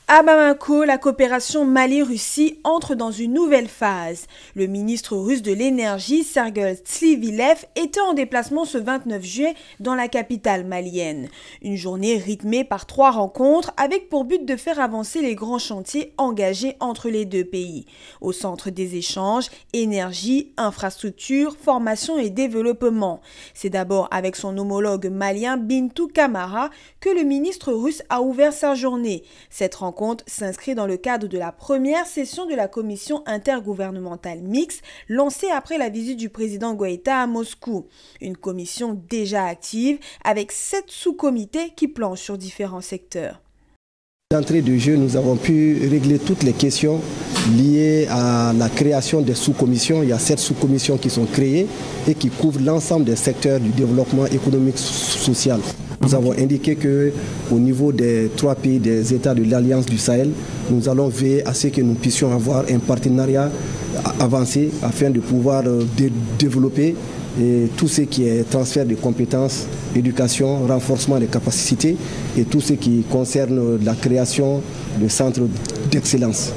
À Bamako, la coopération Mali-Russie entre dans une nouvelle phase. Le ministre russe de l'énergie, Sergei Tslivilev, était en déplacement ce 29 juillet dans la capitale malienne. Une journée rythmée par 3 rencontres avec pour but de faire avancer les grands chantiers engagés entre les deux pays. Au centre des échanges, énergie, infrastructure, formation et développement. C'est d'abord avec son homologue malien Bintou Camara que le ministre russe a ouvert sa journée. Cette rencontre s'inscrit dans le cadre de la première session de la commission intergouvernementale mixte lancée après la visite du président Goïta à Moscou. Une commission déjà active avec 7 sous-comités qui planchent sur différents secteurs. D'entrée de jeu, nous avons pu régler toutes les questions liées à la création des sous-commissions. Il y a 7 sous-commissions qui sont créées et qui couvrent l'ensemble des secteurs du développement économique social. Nous avons indiqué qu'au niveau des 3 pays des États de l'Alliance du Sahel, nous allons veiller à ce que nous puissions avoir un partenariat avancé afin de pouvoir développer tout ce qui est transfert de compétences, éducation, renforcement des capacités et tout ce qui concerne la création de centres d'excellence.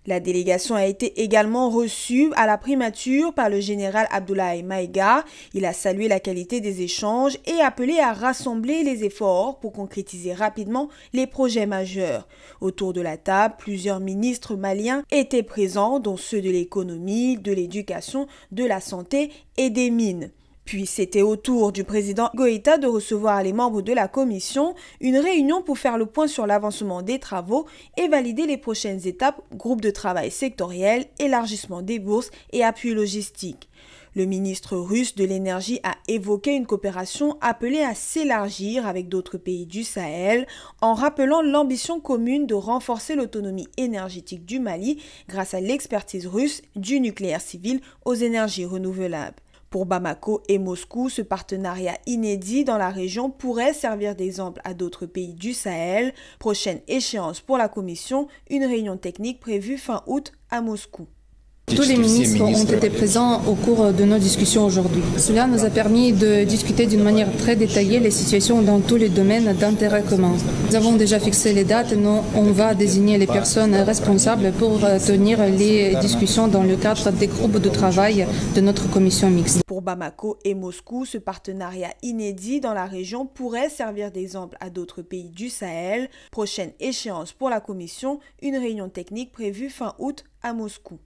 La délégation a été également reçue à la primature par le général Abdoulaye Maïga. Il a salué la qualité des échanges et appelé à rassembler les efforts pour concrétiser rapidement les projets majeurs. Autour de la table, plusieurs ministres maliens étaient présents, dont ceux de l'économie, de l'éducation, de la santé et des mines. Puis c'était au tour du président Goïta de recevoir les membres de la commission, une réunion pour faire le point sur l'avancement des travaux et valider les prochaines étapes, groupe de travail sectoriel, élargissement des bourses et appui logistique. Le ministre russe de l'énergie a évoqué une coopération appelée à s'élargir avec d'autres pays du Sahel, en rappelant l'ambition commune de renforcer l'autonomie énergétique du Mali grâce à l'expertise russe du nucléaire civil aux énergies renouvelables. Pour Bamako et Moscou, ce partenariat inédit dans la région pourrait servir d'exemple à d'autres pays du Sahel. Prochaine échéance pour la Commission, une réunion technique prévue fin août à Moscou. Tous les ministres ont été présents au cours de nos discussions aujourd'hui. Cela nous a permis de discuter d'une manière très détaillée les situations dans tous les domaines d'intérêt commun. Nous avons déjà fixé les dates, on va désigner les personnes responsables pour tenir les discussions dans le cadre des groupes de travail de notre commission mixte. Pour Bamako et Moscou, ce partenariat inédit dans la région pourrait servir d'exemple à d'autres pays du Sahel. Prochaine échéance pour la Commission, une réunion technique prévue fin août à Moscou.